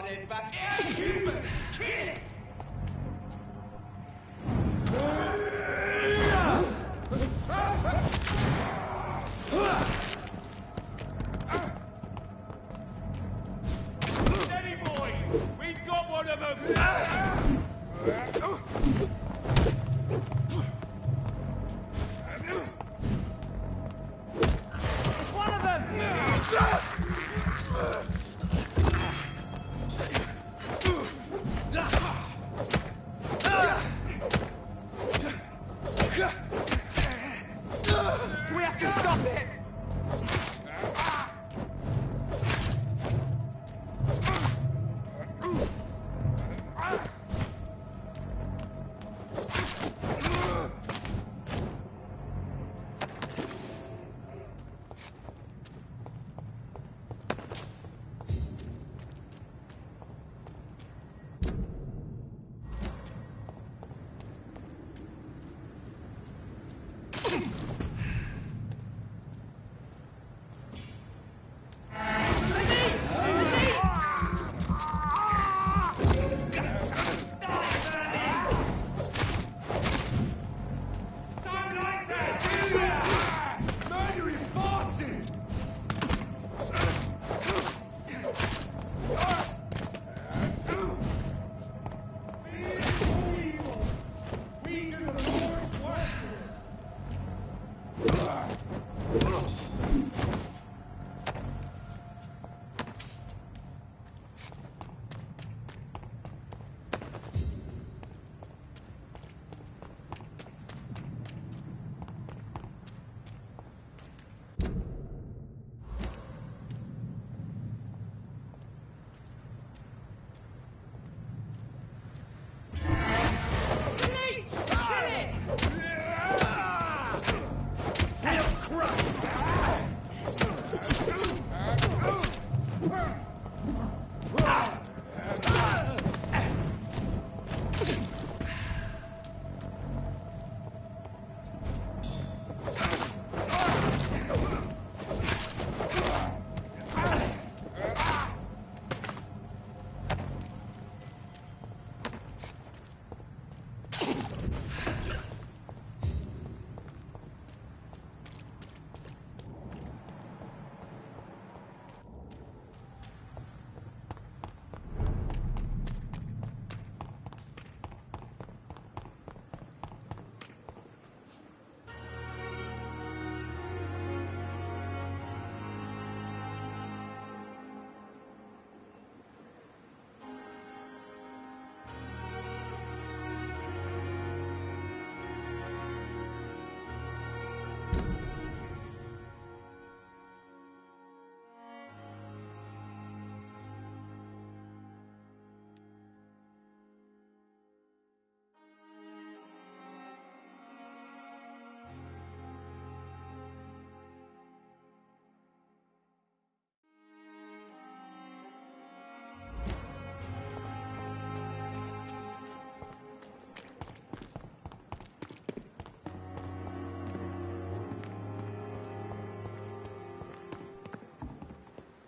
They're back. Human! Kill it! Steady, boys! We've got one of them! It's one of them! We have to stop it!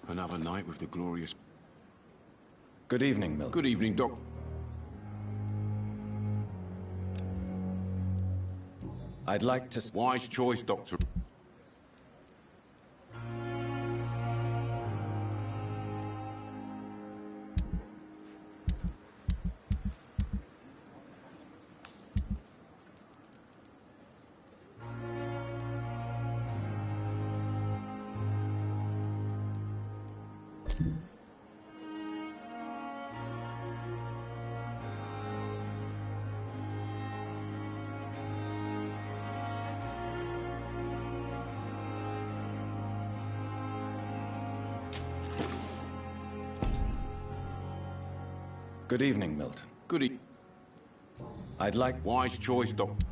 Another night with the glorious... Good evening, Milton. Good evening, Doc. I'd like to... Wise choice, Doctor. Good evening, Milton. Good evening. I'd like... Wise choice, Doctor.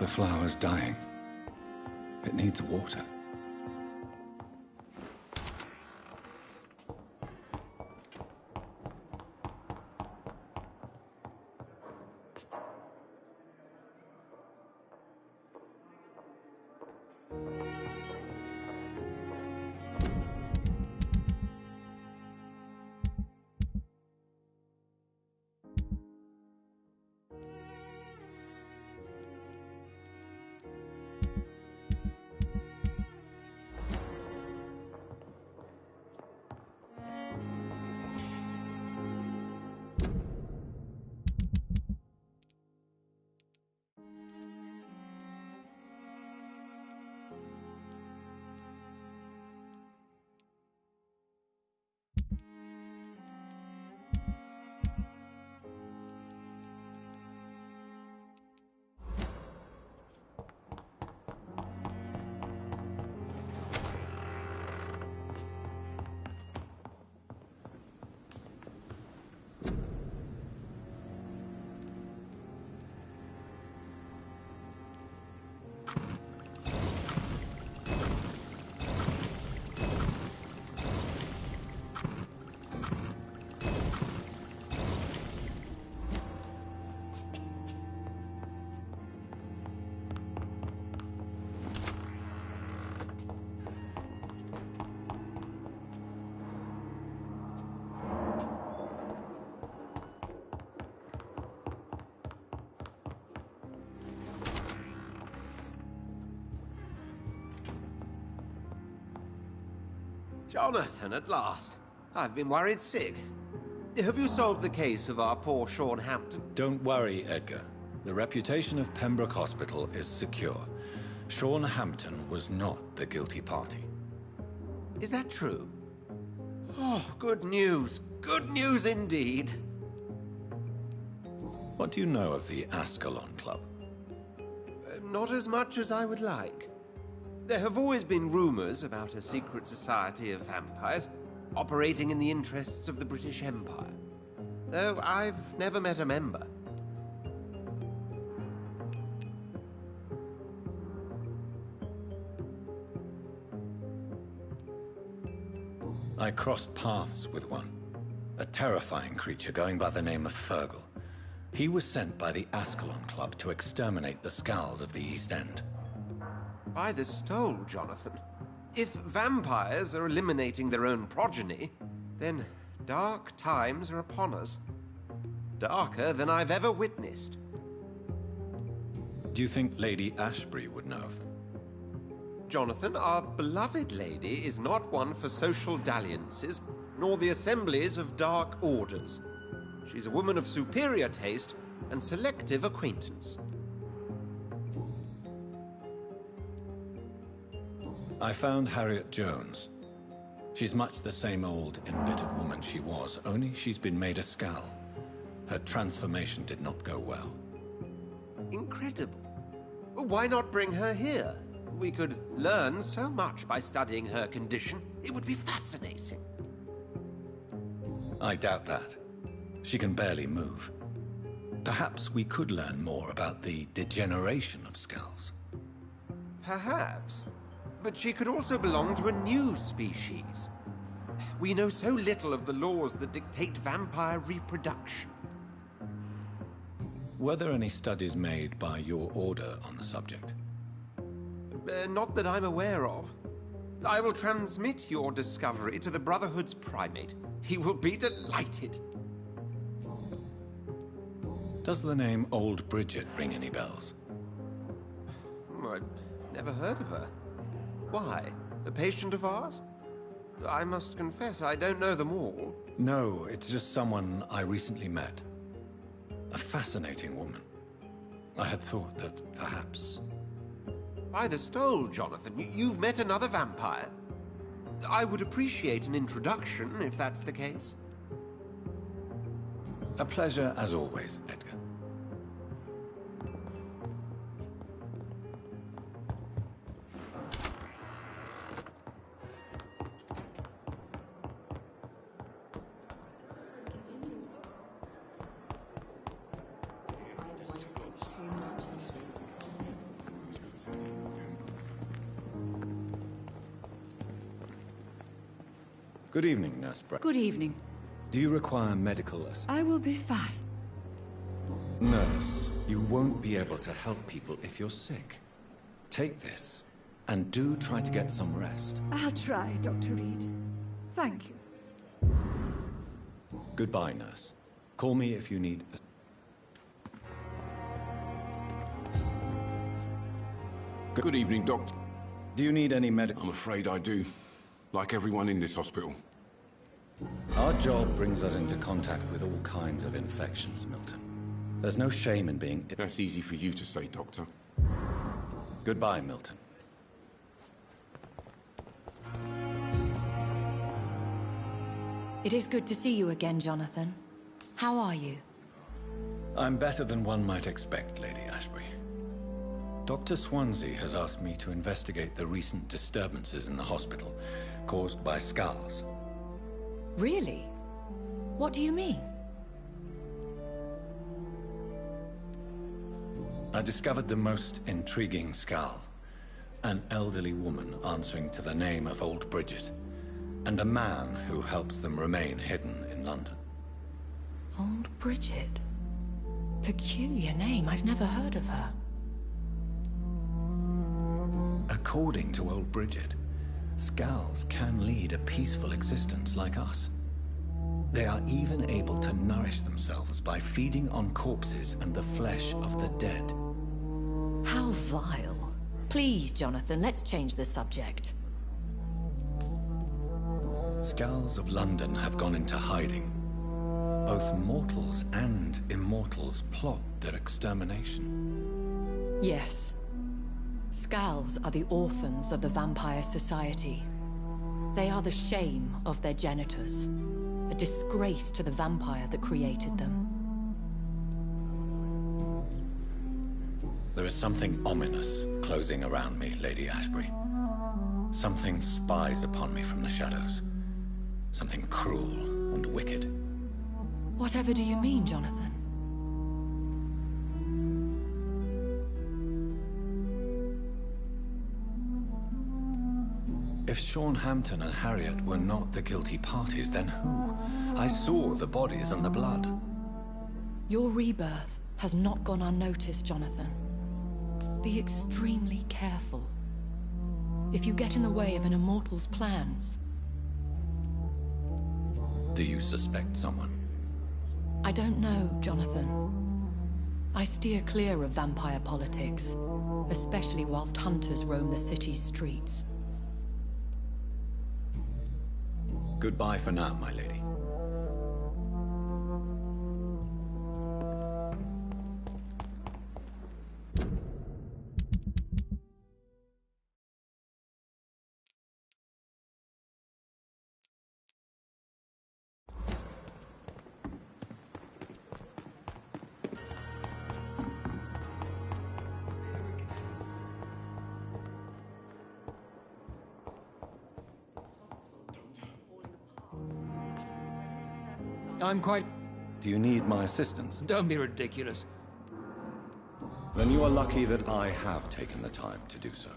The flower's dying. It needs water. Jonathan, at last. I've been worried sick. Have you solved the case of our poor Sean Hampton? Don't worry, Edgar. The reputation of Pembroke Hospital is secure. Sean Hampton was not the guilty party. Is that true? Oh, good news. Good news indeed. What do you know of the Ascalon Club? Not as much as I would like. There have always been rumors about a secret society of vampires operating in the interests of the British Empire, though I've never met a member. I crossed paths with one. A terrifying creature going by the name of Fergal. He was sent by the Ascalon Club to exterminate the Skulls of the East End. By the stole, Jonathan. If vampires are eliminating their own progeny, then dark times are upon us. Darker than I've ever witnessed. Do you think Lady Ashbury would know of them? Jonathan, our beloved lady is not one for social dalliances, nor the assemblies of dark orders. She's a woman of superior taste and selective acquaintance. I found Harriet Jones. She's much the same old, embittered woman she was, only she's been made a Skull. Her transformation did not go well. Incredible. Why not bring her here? We could learn so much by studying her condition. It would be fascinating. I doubt that. She can barely move. Perhaps we could learn more about the degeneration of Skulls. Perhaps. But she could also belong to a new species. We know so little of the laws that dictate vampire reproduction. Were there any studies made by your order on the subject? Not that I'm aware of. I will transmit your discovery to the Brotherhood's primate. He will be delighted. Does the name Old Bridget ring any bells? I've never heard of her. Why? A patient of ours? I must confess, I don't know them all. No, it's just someone I recently met. A fascinating woman. I had thought that perhaps... By the stole, Jonathan, you've met another vampire. I would appreciate an introduction, if that's the case. A pleasure as always, Edgar. Good evening, Nurse Brown. Good evening. Do you require medical assistance? I will be fine. Nurse, you won't be able to help people if you're sick. Take this, and do try to get some rest. I'll try, Dr. Reed. Thank you. Goodbye, Nurse. Call me if you need... Good evening, Doctor. Do you need any medical... I'm afraid I do. Like everyone in this hospital. Our job brings us into contact with all kinds of infections, Milton. There's no shame in being... That's easy for you to say, Doctor. Goodbye, Milton. It is good to see you again, Jonathan. How are you? I'm better than one might expect, Lady Ashbury. Dr. Swansea has asked me to investigate the recent disturbances in the hospital, caused by scars. Really? What do you mean? I discovered the most intriguing skull. An elderly woman answering to the name of Old Bridget, and a man who helps them remain hidden in London. Old Bridget? Peculiar name, I've never heard of her. According to Old Bridget, Skulls can lead a peaceful existence like us. They are even able to nourish themselves by feeding on corpses and the flesh of the dead. How vile. Please, Jonathan, let's change the subject. Skulls of London have gone into hiding. Both mortals and immortals plot their extermination. Yes. Skulls are the orphans of the Vampire Society. They are the shame of their genitors. A disgrace to the vampire that created them. There is something ominous closing around me, Lady Ashbury. Something spies upon me from the shadows. Something cruel and wicked. Whatever do you mean, Jonathan? If Sean Hampton and Harriet were not the guilty parties, then who? I saw the bodies and the blood. Your rebirth has not gone unnoticed, Jonathan. Be extremely careful. If you get in the way of an immortal's plans... Do you suspect someone? I don't know, Jonathan. I steer clear of vampire politics, especially whilst hunters roam the city's streets. Goodbye for now, my lady. I'm quite... Do you need my assistance? Don't be ridiculous. Then you are lucky that I have taken the time to do so.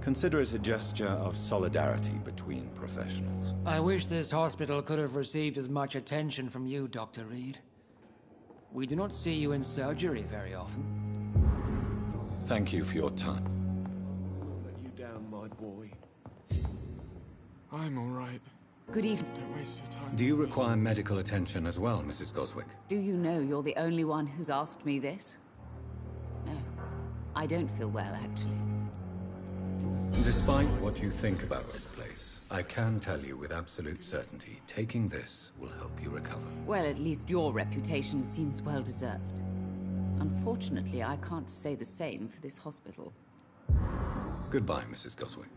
Consider it a gesture of solidarity between professionals. I wish this hospital could have received as much attention from you, Dr. Reed. We do not see you in surgery very often. Thank you for your time. I'll let you down, my boy. I'm all right. Good evening. Don't waste your time. Do you require medical attention as well, Mrs. Goswick? Do you know you're the only one who's asked me this? No. I don't feel well, actually. Despite what you think about this place, I can tell you with absolute certainty, taking this will help you recover. Well, at least your reputation seems well deserved. Unfortunately, I can't say the same for this hospital. Goodbye, Mrs. Goswick.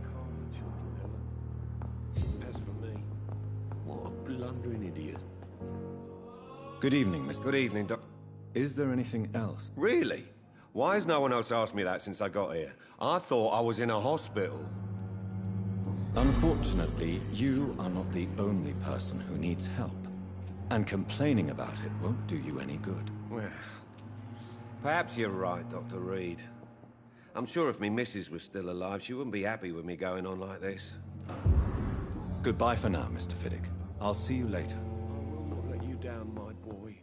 Calm the children, Helen. As for me, what a blundering idiot. Good evening, Miss... Good evening, Doc. Is there anything else? Really? Why has no one else asked me that since I got here? I thought I was in a hospital. Unfortunately, you are not the only person who needs help. And complaining about it won't do you any good. Well, perhaps you're right, Dr. Reed. I'm sure if me missus was still alive, she wouldn't be happy with me going on like this. Goodbye for now, Mr. Fiddick. I'll see you later. I will not let you down, my boy.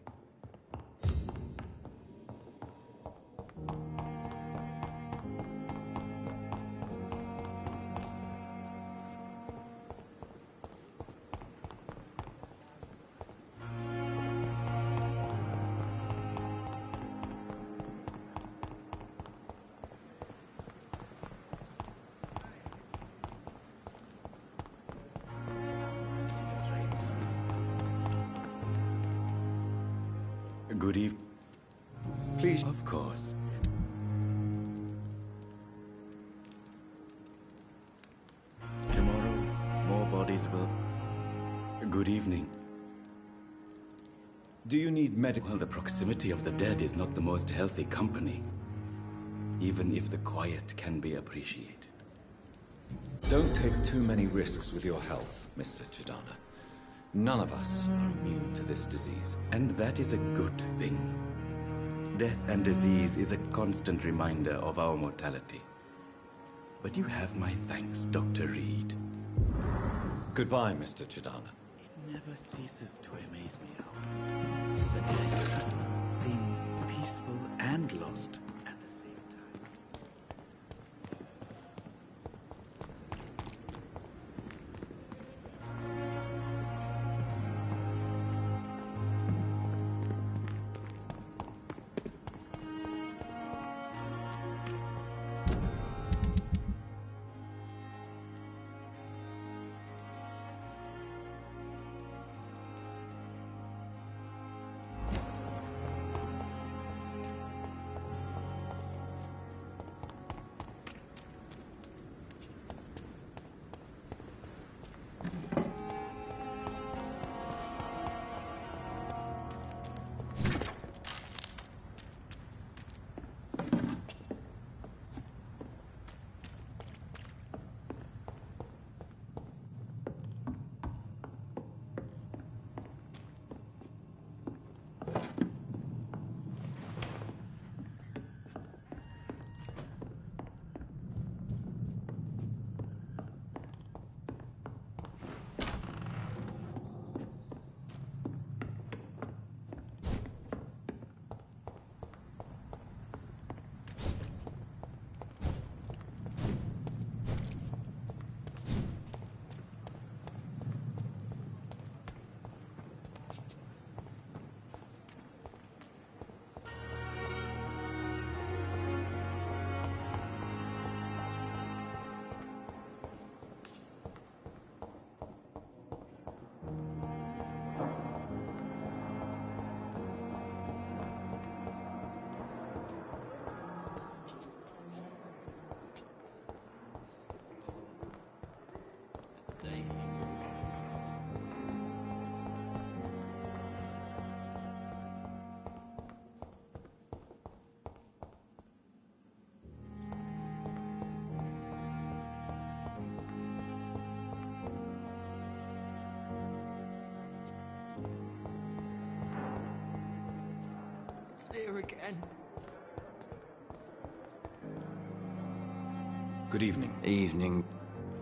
Good evening. Please. Of course. Tomorrow, more bodies will... Good evening. Do you need medical... Well, the proximity of the dead is not the most healthy company, even if the quiet can be appreciated. Don't take too many risks with your health, Mr. Chidana. None of us are immune to this disease. And that is a good thing. Death and disease is a constant reminder of our mortality. But you have my thanks, Dr. Reed. Goodbye, Mr. Chidana. It never ceases to amaze me how the dead seem peaceful and lost at the same time. Here again. Good evening. Evening.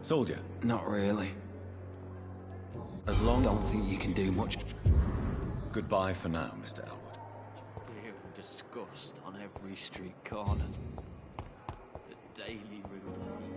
Soldier. Not really. As long... Don't think you can do much. Goodbye for now, Mr. Elwood. Fear and disgust on every street corner. The daily routine.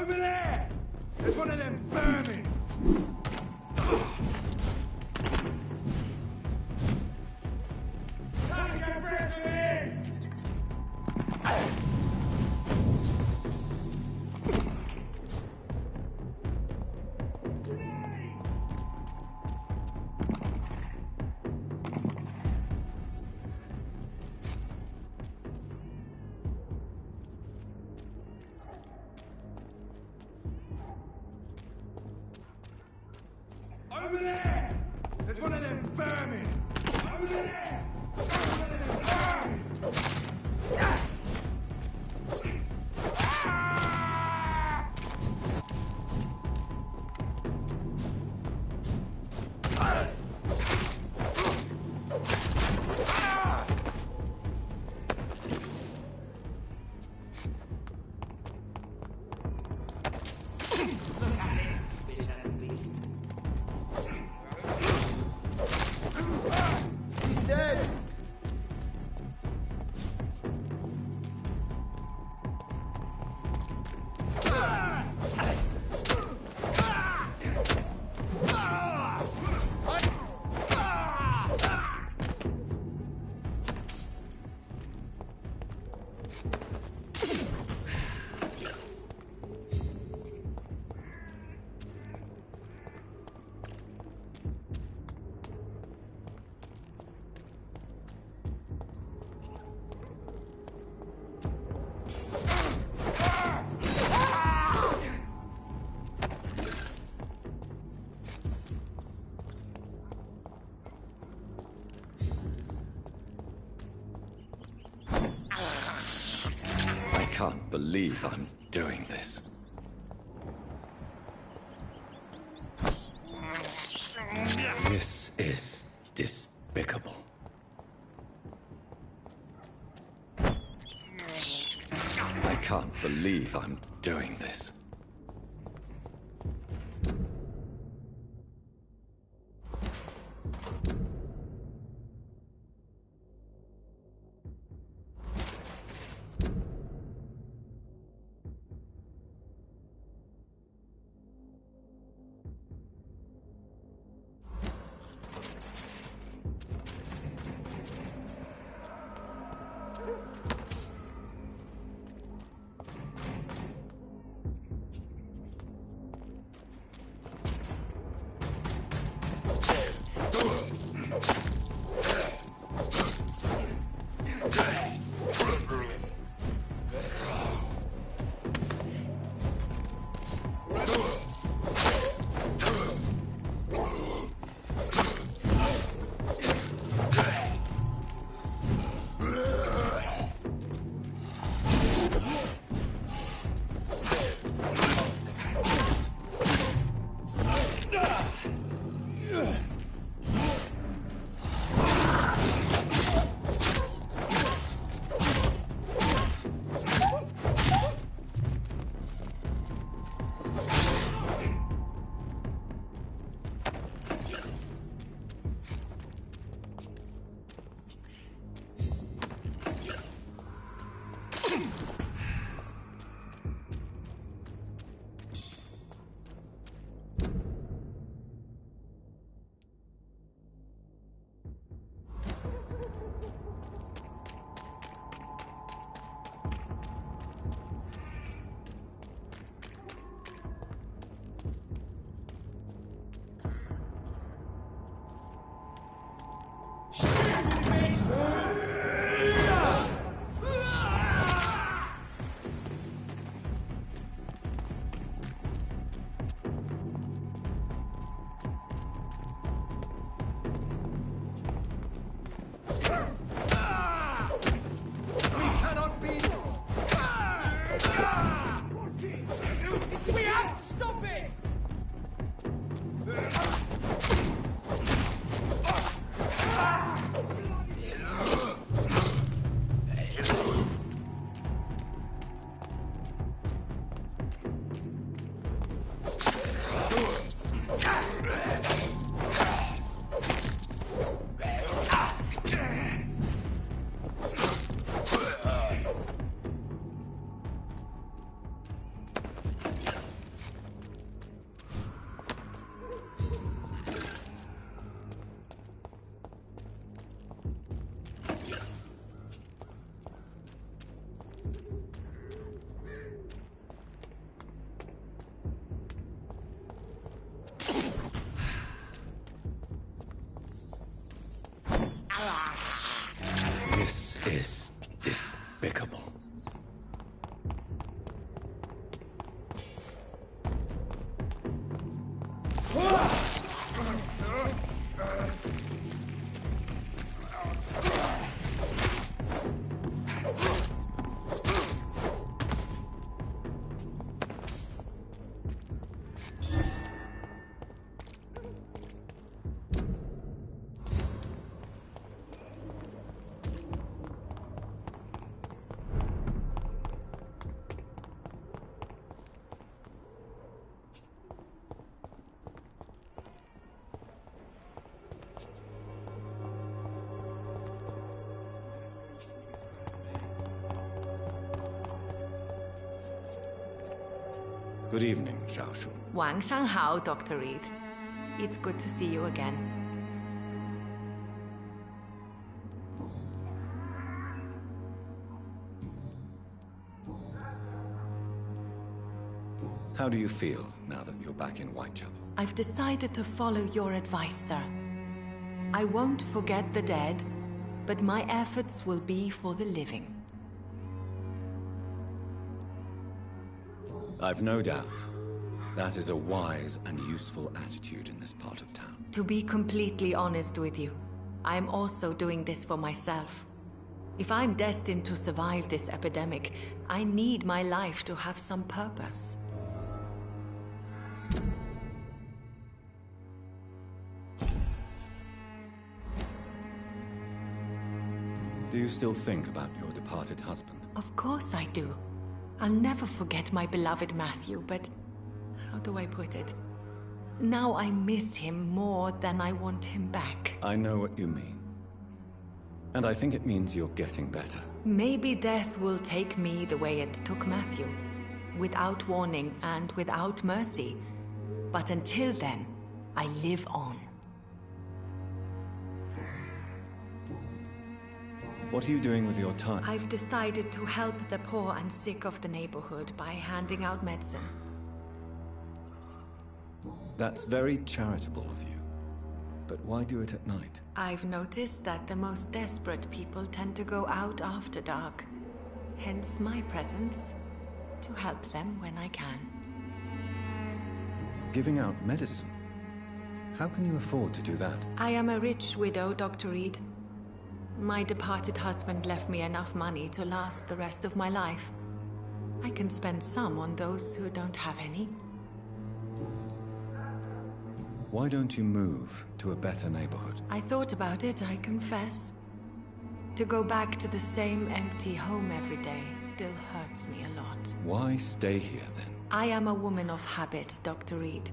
Over there! There's one of them vermin! Can't get rid of this! Over there! There's one of them vermin! Over there! There's one of them vermin! I can't believe I'm doing this. This is despicable. I can't believe I'm doing this. Good evening, Xiaoshu. 晚上好, Dr. Reed. It's good to see you again. How do you feel now that you're back in Whitechapel? I've decided to follow your advice, sir. I won't forget the dead, but my efforts will be for the living. I've no doubt. That is a wise and useful attitude in this part of town. To be completely honest with you, I am also doing this for myself. If I'm destined to survive this epidemic, I need my life to have some purpose. Do you still think about your departed husband? Of course I do. I'll never forget my beloved Matthew, but how do I put it? Now I miss him more than I want him back. I know what you mean. And I think it means you're getting better. Maybe death will take me the way it took Matthew. Without warning and without mercy. But until then, I live on. What are you doing with your time? I've decided to help the poor and sick of the neighborhood by handing out medicine. That's very charitable of you. But why do it at night? I've noticed that the most desperate people tend to go out after dark. Hence my presence, to help them when I can. Giving out medicine? How can you afford to do that? I am a rich widow, Dr. Reed. My departed husband left me enough money to last the rest of my life. I can spend some on those who don't have any. Why don't you move to a better neighborhood? I thought about it, I confess. To go back to the same empty home every day still hurts me a lot. Why stay here then? I am a woman of habit, Dr. Reed.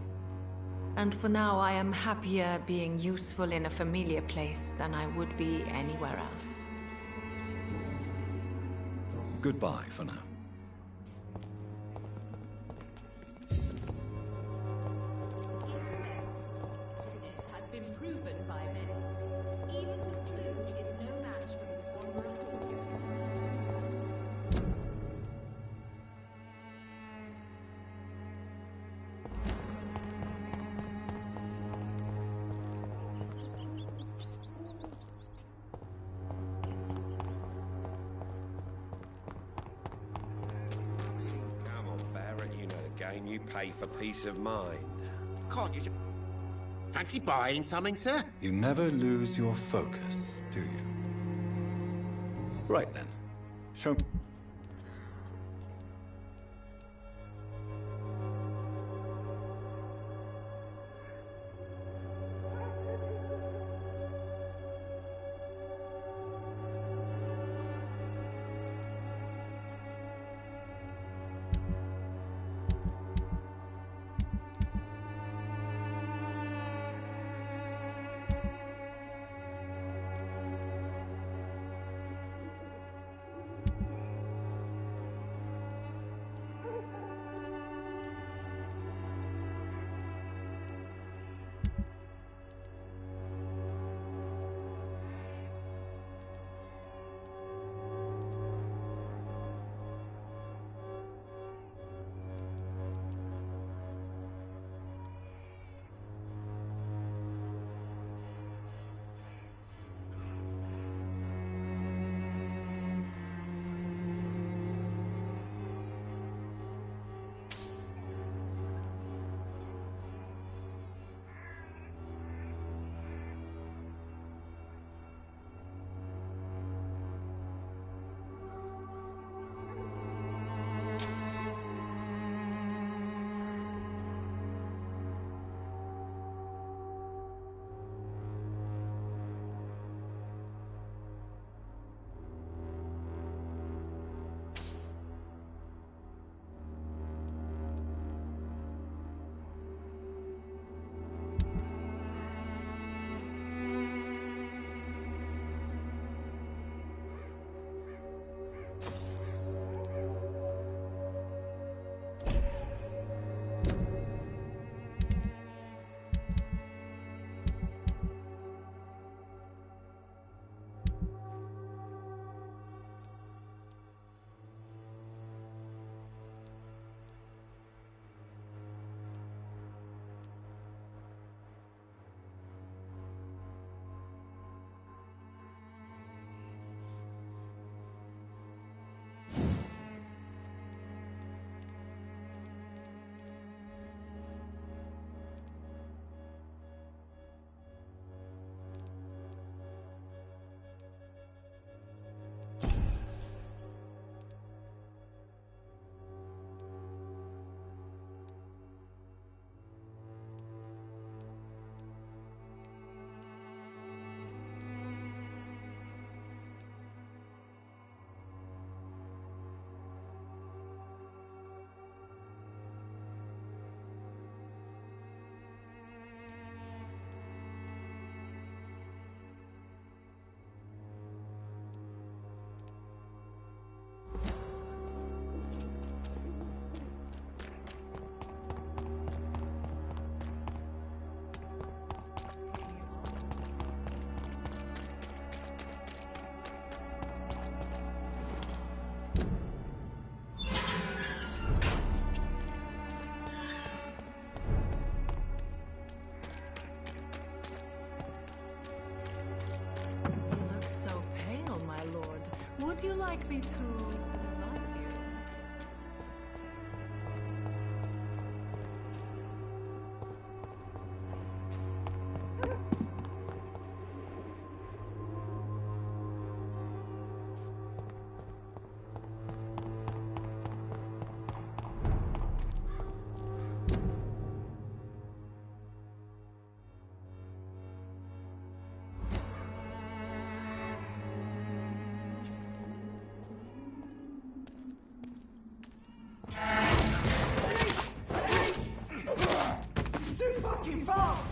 And for now, I am happier being useful in a familiar place than I would be anywhere else. Goodbye for now. Has been proven by many. Even the flu is no match for the swan recorded. Come on, Barrett, you know the game. You pay for peace of mind. Can't you? Fancy buying something, sir? You never lose your focus, do you? Right then. Show me. Would you like me to revive you? He's too fucking fast!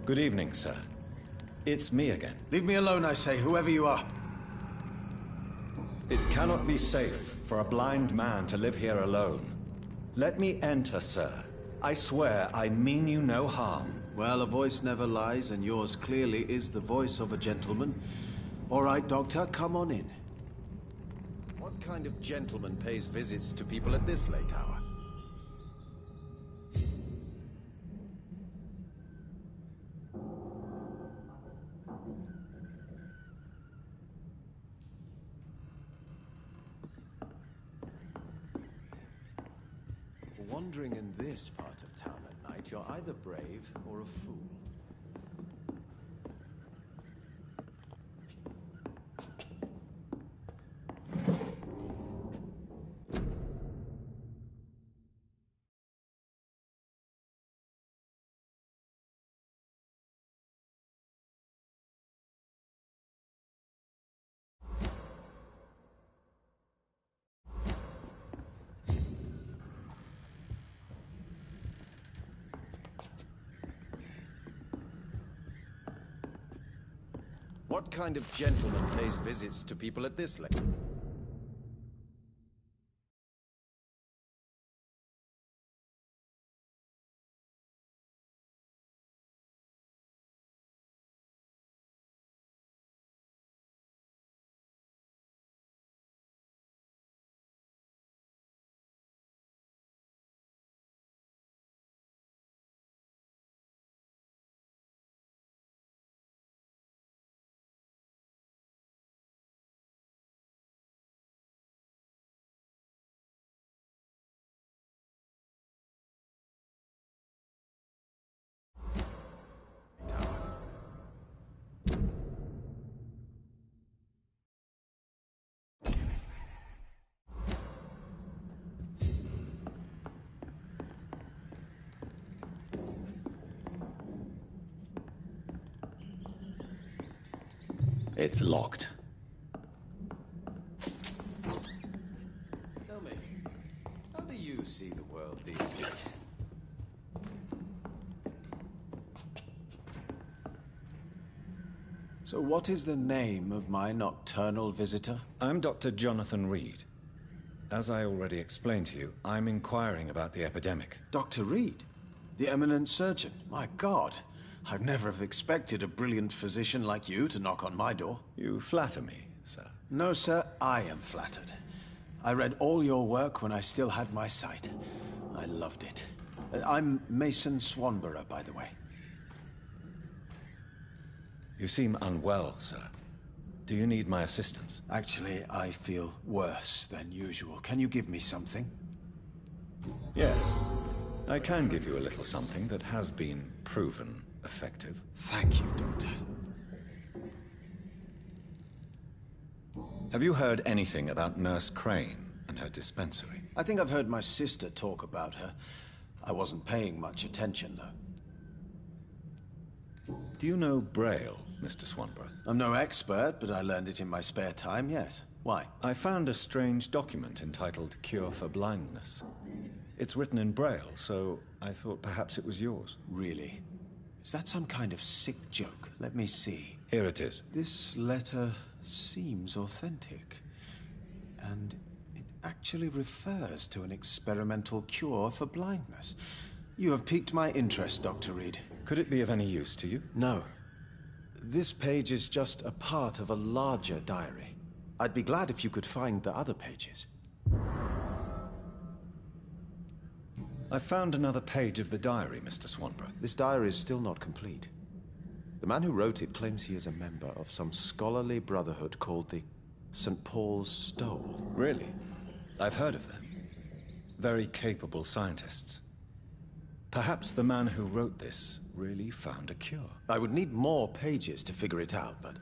Good evening, sir. It's me again. Leave me alone, I say, whoever you are. It cannot be safe for a blind man to live here alone. Let me enter, sir. I swear I mean you no harm. Well, a voice never lies, and yours clearly is the voice of a gentleman. All right, Doctor, come on in. What kind of gentleman pays visits to people at this late hour? Wandering in this part of town at night, you're either brave or a fool. What kind of gentleman pays visits to people at this late? It's locked. Tell me, how do you see the world these days? So what is the name of my nocturnal visitor? I'm Dr. Jonathan Reed. As I already explained to you, I'm inquiring about the epidemic. Dr. Reed? The eminent surgeon? My God, I'd never have expected a brilliant physician like you to knock on my door. You flatter me, sir. No, sir, I am flattered. I read all your work when I still had my sight. I loved it. I'm Mason Swanborough, by the way. You seem unwell, sir. Do you need my assistance? Actually, I feel worse than usual. Can you give me something? Yes. I can give you a little something that has been proven effective. Thank you, Doctor. Have you heard anything about Nurse Crane and her dispensary? I think I've heard my sister talk about her. I wasn't paying much attention, though. Do you know Braille, Mr. Swanborough? I'm no expert, but I learned it in my spare time, yes. Why? I found a strange document entitled Cure for Blindness. It's written in Braille, so I thought perhaps it was yours. Really? Is that some kind of sick joke? Let me see. Here it is. This letter seems authentic. And it actually refers to an experimental cure for blindness. You have piqued my interest, Dr. Reed. Could it be of any use to you? No. This page is just a part of a larger diary. I'd be glad if you could find the other pages. I found another page of the diary, Mr. Swanborough. This diary is still not complete. The man who wrote it claims he is a member of some scholarly brotherhood called the St. Paul's Stole. Really? I've heard of them. Very capable scientists. Perhaps the man who wrote this really found a cure. I would need more pages to figure it out, but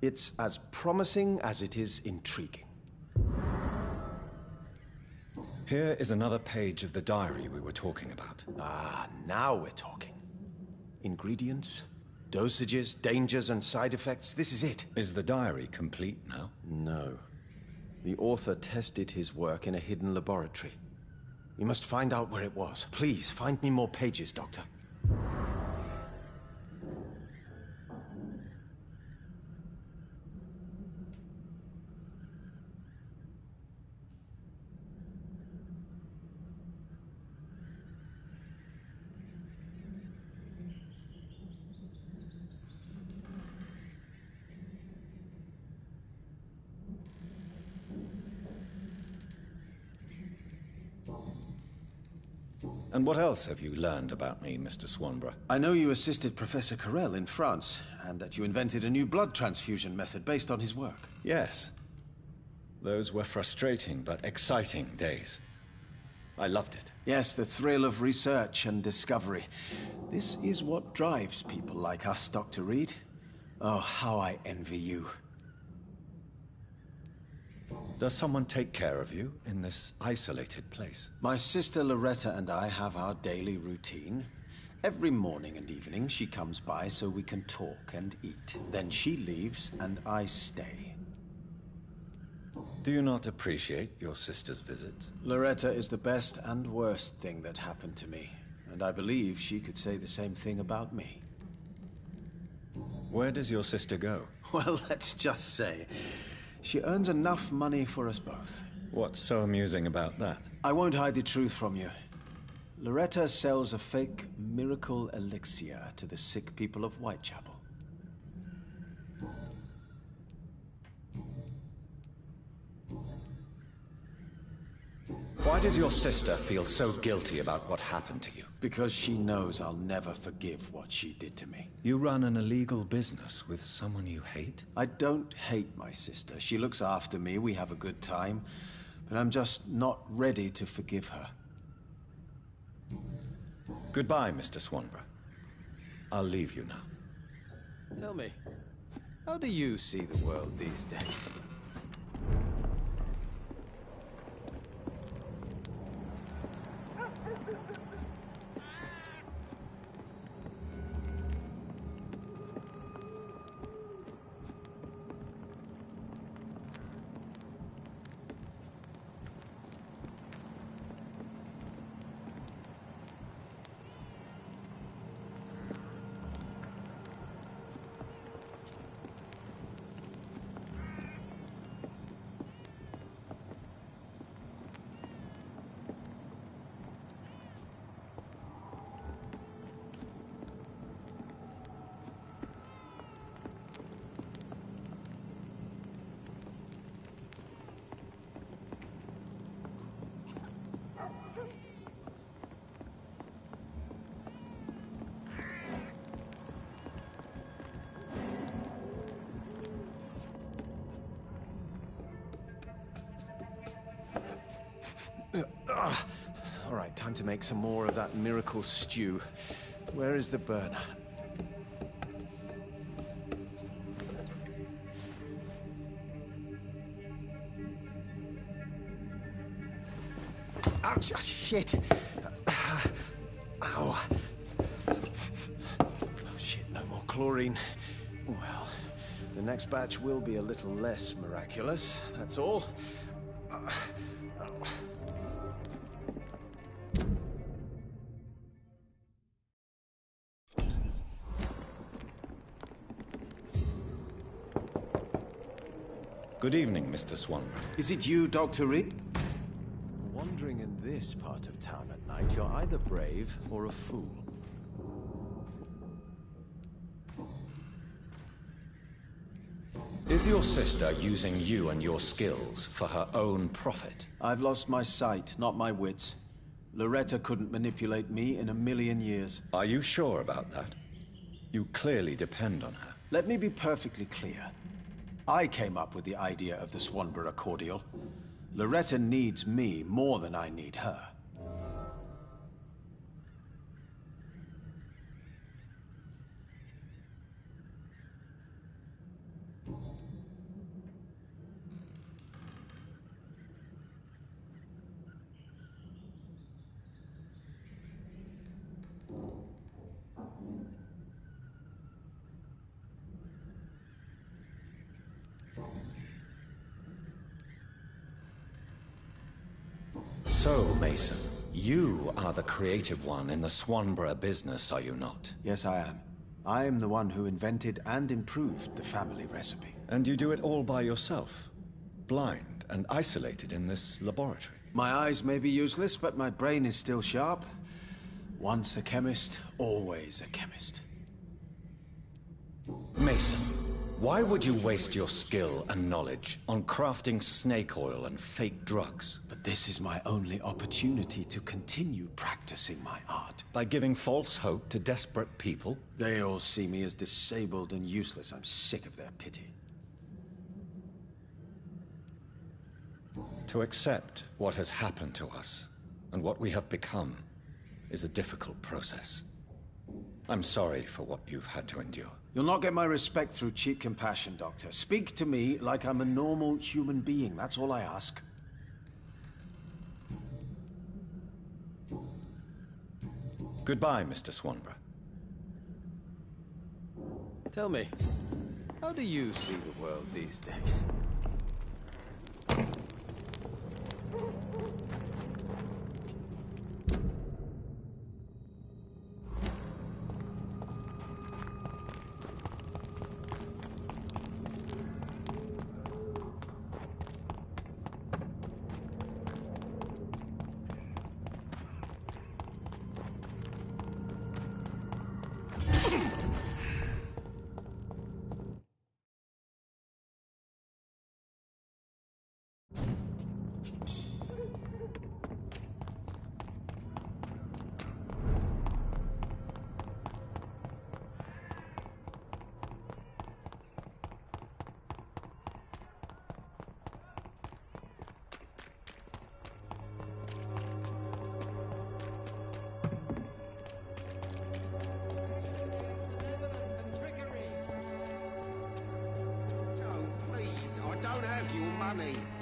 it's as promising as it is intriguing. Here is another page of the diary we were talking about. Ah, now we're talking. Ingredients, dosages, dangers, and side effects. This is it. Is the diary complete now? No. The author tested his work in a hidden laboratory. We must find out where it was. Please, find me more pages, Doctor. And what else have you learned about me, Mr. Swanborough? I know you assisted Professor Carell in France, and that you invented a new blood transfusion method based on his work. Yes. Those were frustrating but exciting days. I loved it. Yes, the thrill of research and discovery. This is what drives people like us, Dr. Reed. Oh, how I envy you. Does someone take care of you in this isolated place? My sister Loretta and I have our daily routine. Every morning and evening she comes by so we can talk and eat. Then she leaves and I stay. Do you not appreciate your sister's visits? Loretta is the best and worst thing that happened to me, and I believe she could say the same thing about me. Where does your sister go? Well, let's just say she earns enough money for us both. What's so amusing about that? I won't hide the truth from you. Loretta sells a fake miracle elixir to the sick people of Whitechapel. Why does your sister feel so guilty about what happened to you? Because she knows I'll never forgive what she did to me. You run an illegal business with someone you hate? I don't hate my sister. She looks after me, we have a good time. But I'm just not ready to forgive her. Goodbye, Mr. Swanborough. I'll leave you now. Tell me, how do you see the world these days? All right, time to make some more of that miracle stew. Where is the burner? Ouch! Oh, shit! Ow! Oh, shit, no more chlorine. Well, the next batch will be a little less miraculous, that's all. Good evening, Mr. Swanborough. Is it you, Dr. Reed? Wandering in this part of town at night, you're either brave or a fool. Is your sister using you and your skills for her own profit? I've lost my sight, not my wits. Loretta couldn't manipulate me in a million years. Are you sure about that? You clearly depend on her. Let me be perfectly clear. I came up with the idea of the Swanborough cordial. Loretta needs me more than I need her. So, Mason, you are the creative one in the Swanborough business, are you not? Yes, I am. I am the one who invented and improved the family recipe. And you do it all by yourself? Blind and isolated in this laboratory? My eyes may be useless, but my brain is still sharp. Once a chemist, always a chemist. Mason, why would you waste your skill and knowledge on crafting snake oil and fake drugs? But this is my only opportunity to continue practicing my art. By giving false hope to desperate people? They all see me as disabled and useless. I'm sick of their pity. To accept what has happened to us and what we have become is a difficult process. I'm sorry for what you've had to endure. You'll not get my respect through cheap compassion, Doctor. Speak to me like I'm a normal human being. That's all I ask. Goodbye, Mr. Swanborough. Tell me, how do you see the world these days?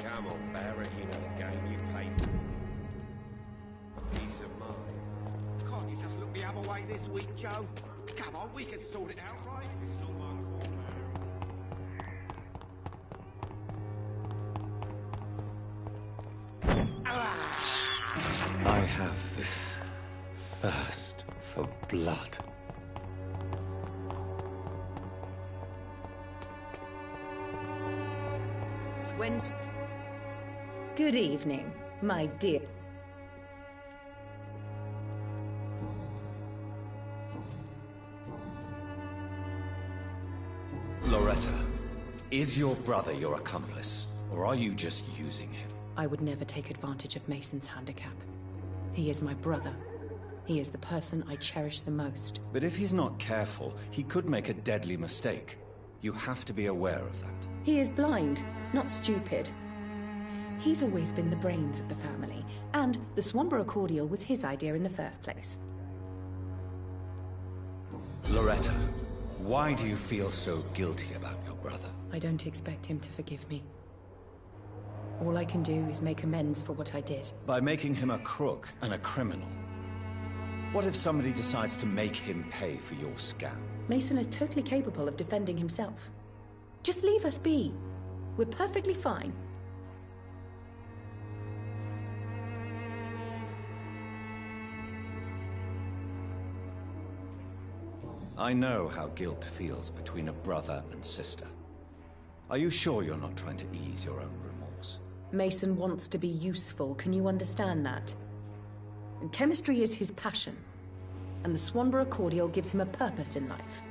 Come on, Barrett, you know the game. You paid for peace of mind. Can't you just look the other way this week, Joe? Come on, we can sort it out, right? I have this thirst for blood. Good evening, my dear. Loretta, is your brother your accomplice, or are you just using him? I would never take advantage of Mason's handicap. He is my brother. He is the person I cherish the most. But if he's not careful, he could make a deadly mistake. You have to be aware of that. He is blind, not stupid. He's always been the brains of the family, and the Swanborough cordial was his idea in the first place. Loretta, why do you feel so guilty about your brother? I don't expect him to forgive me. All I can do is make amends for what I did. By making him a crook and a criminal. What if somebody decides to make him pay for your scam? Mason is totally capable of defending himself. Just leave us be. We're perfectly fine. I know how guilt feels between a brother and sister. Are you sure you're not trying to ease your own remorse? Mason wants to be useful, can you understand that? And chemistry is his passion, and the Swanborough cordial gives him a purpose in life.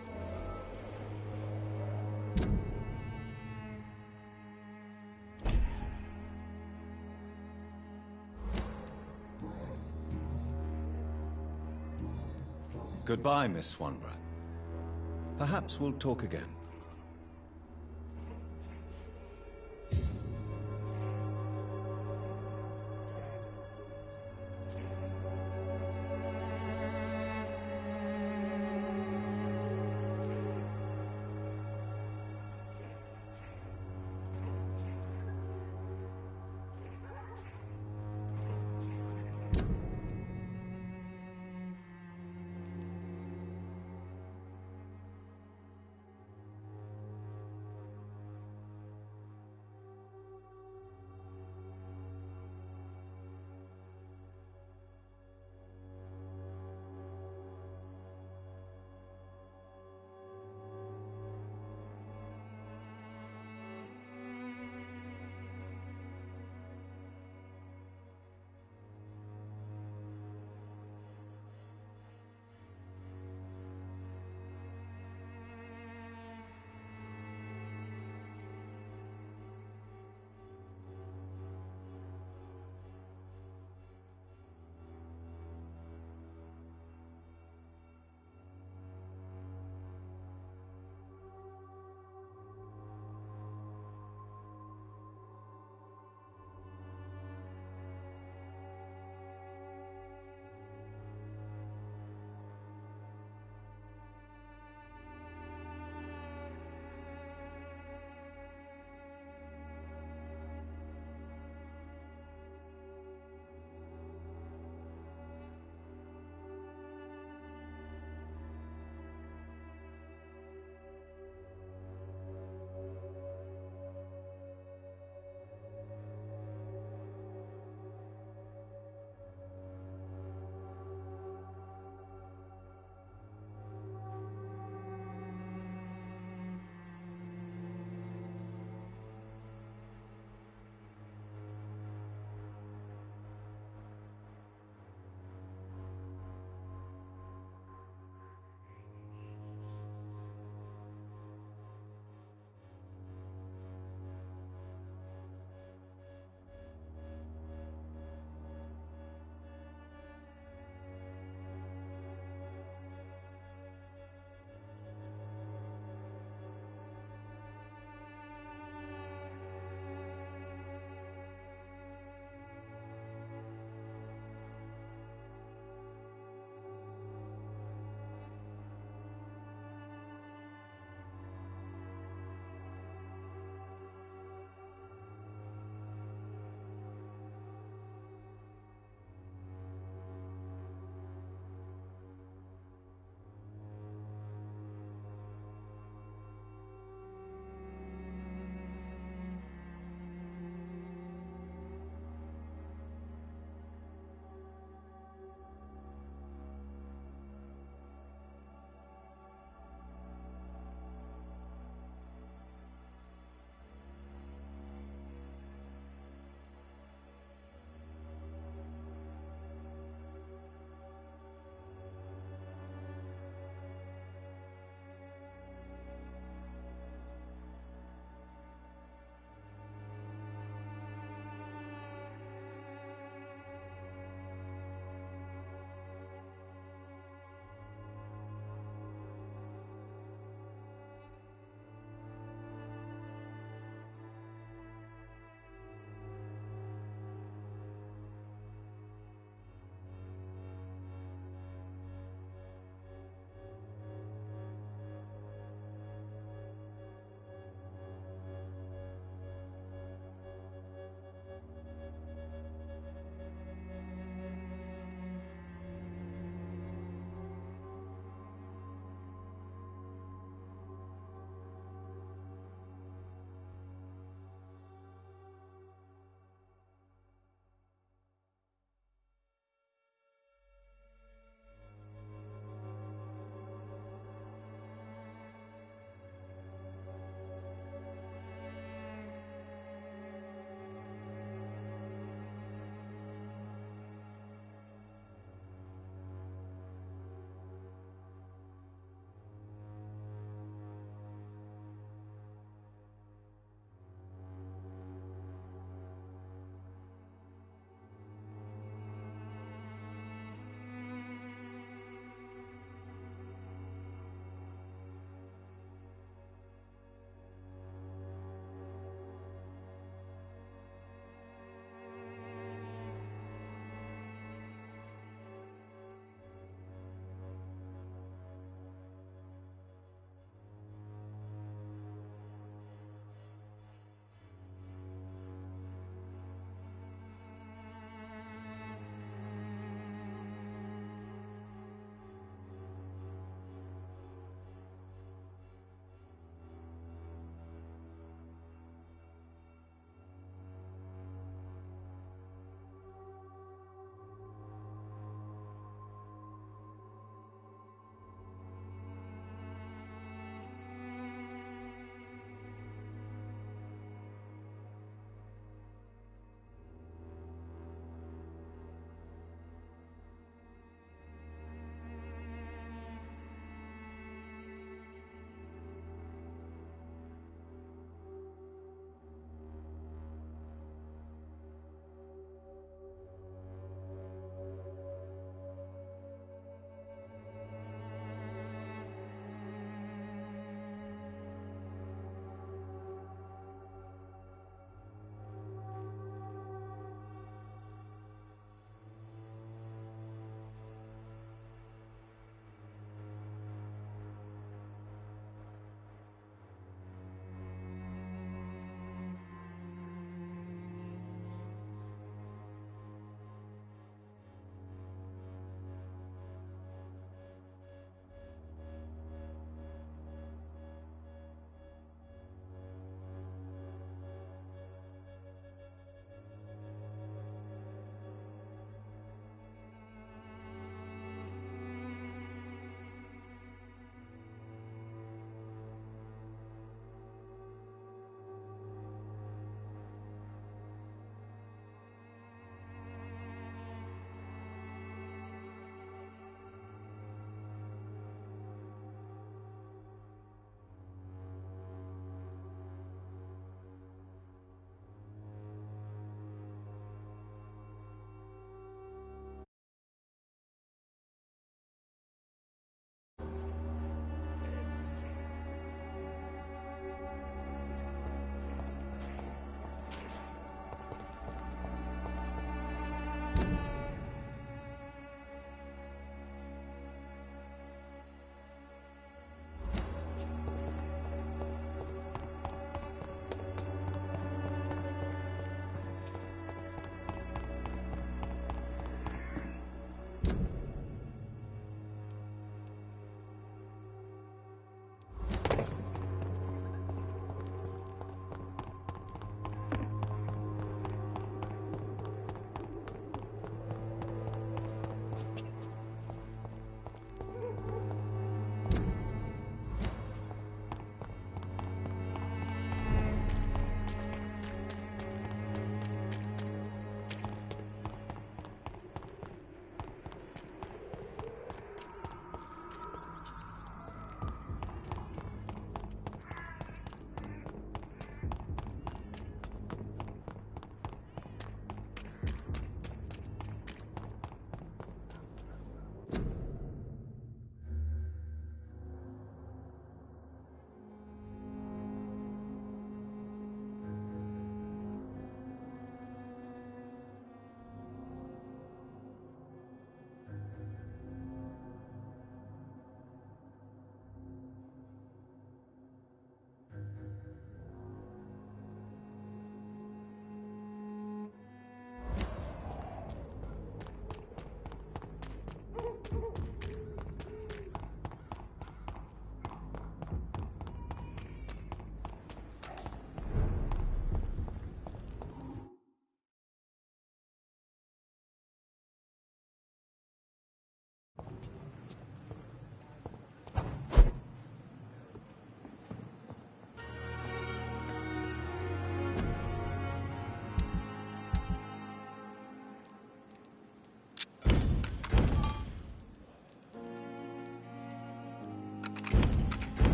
Goodbye, Miss Swanborough. Perhaps we'll talk again.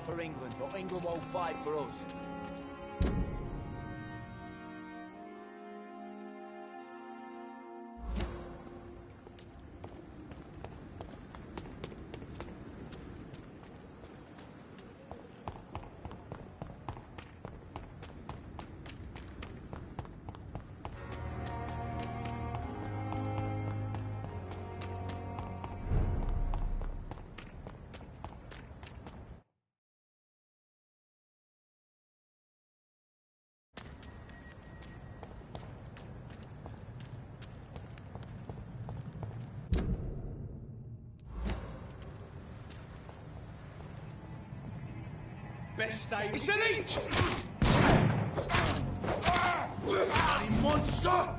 for England, but England won't fight for us. Best stay. It's an inch! Bloody monster!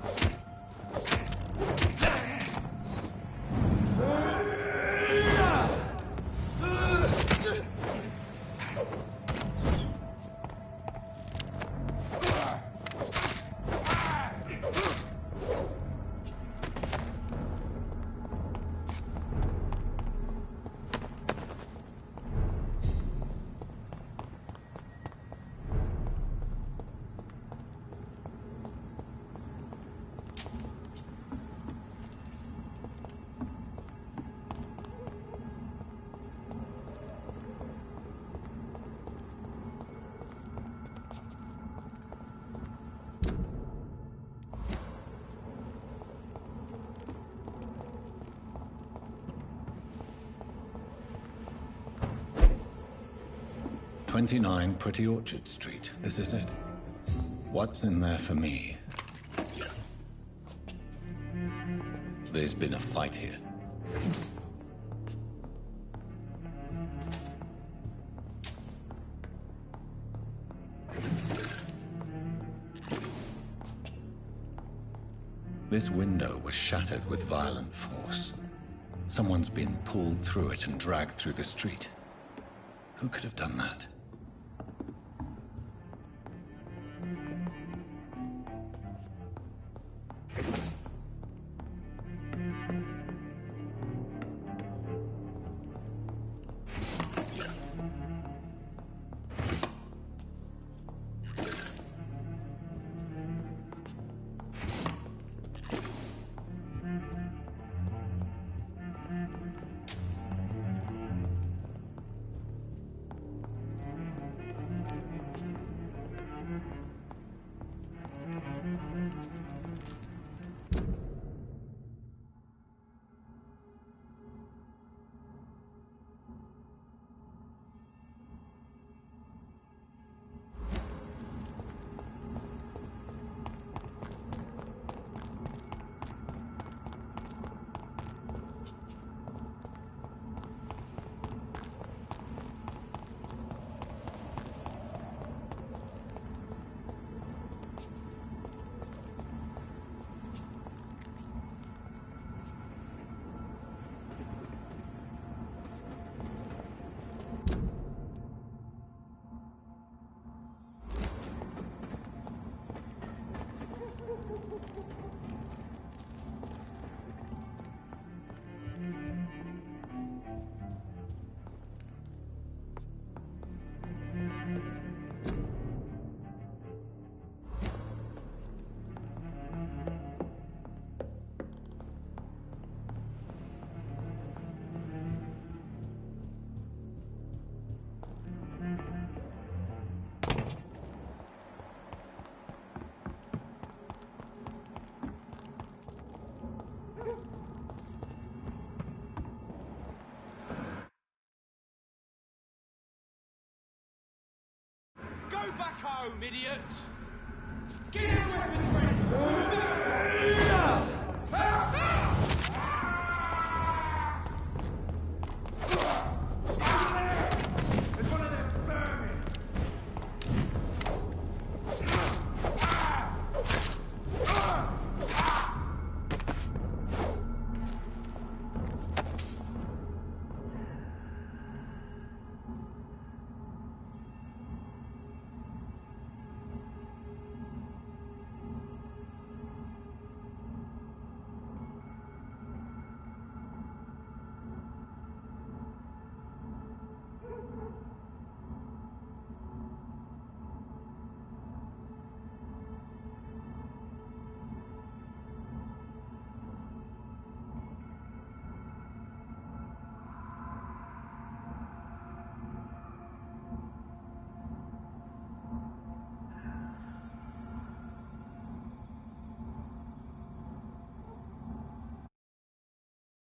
"29 Pretty Orchard Street. This is it. What's in there for me?" There's been a fight here. This window was shattered with violent force. Someone's been pulled through it and dragged through the street. Who could have done that? Go back home, idiots! Get your weapons